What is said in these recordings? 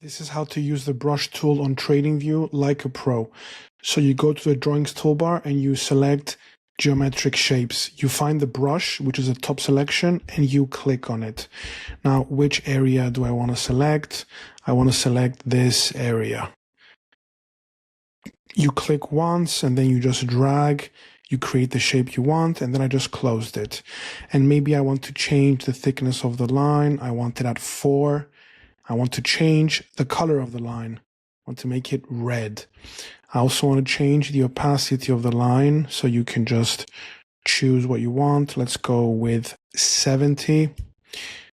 This is how to use the brush tool on TradingView like a pro. So you go to the drawings toolbar and you select geometric shapes. You find the brush, which is a top selection, and you click on it. Now, which area do I want to select? I want to select this area. You click once and then you just drag, you create the shape you want, and then I just closed it. And maybe I want to change the thickness of the line. I want it at 4. I want to change the color of the line. I want to make it red. I also want to change the opacity of the line, so you can just choose what you want. Let's go with 70.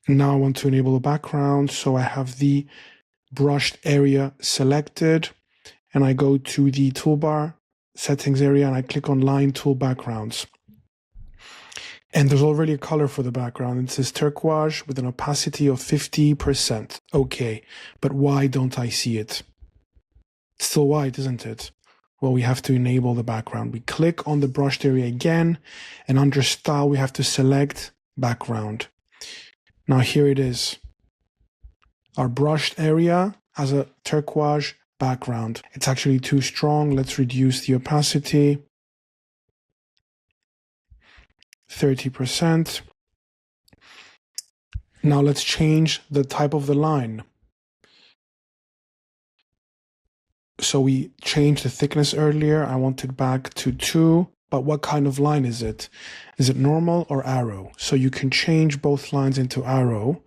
Now I want to enable the background, so I have the brushed area selected, and I go to the toolbar settings area and I click on line tool backgrounds. And there's already a color for the background. It says turquoise with an opacity of 50%. Okay, but why don't I see it? It's still white, isn't it? Well, we have to enable the background. We click on the brushed area again, and under style, we have to select background. Now here it is. Our brushed area has a turquoise background. It's actually too strong. Let's reduce the opacity. 30%. Now let's change the type of the line. So we changed the thickness earlier. I want it back to 2, but what kind of line is it? Is it normal or arrow? So you can change both lines into arrow,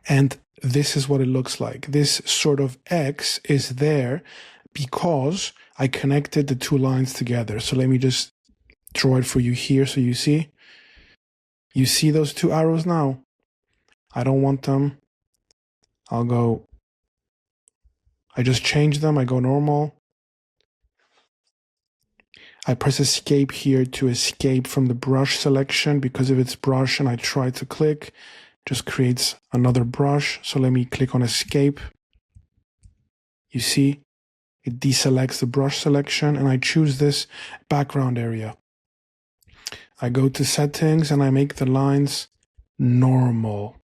and this is what it looks like. This sort of X is there because I connected the two lines together. So let me just draw it for you here so you see. You see those two arrows now? I don't want them. I just change them. I go normal. I press escape here to escape from the brush selection, because if it's brush and I try to click, it just creates another brush. So let me click on escape. You see, it deselects the brush selection, and I choose this background area. I go to settings and I make the lines normal.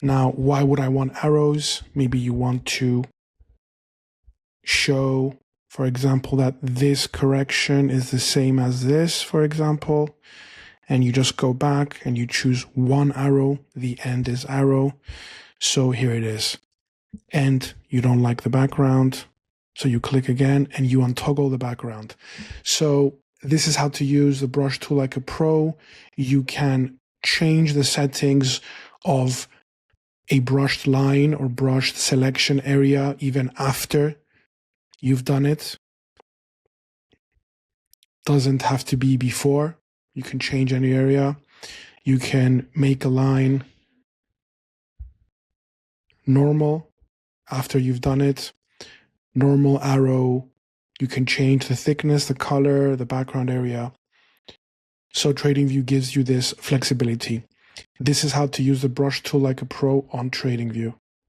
Now, why would I want arrows? Maybe you want to show, for example, that this correction is the same as this, for example, and you just go back and you choose one arrow. The end is arrow. So here it is. And you don't like the background, so you click again and you untoggle the background. So this is how to use the brush tool like a pro. You can change the settings of a brushed line or brushed selection area even after you've done it. Doesn't have to be before. You can change any area. You can make a line normal after you've done it. Normal arrow. You can change the thickness, the color, the background area. So TradingView gives you this flexibility. This is how to use the brush tool like a pro on TradingView.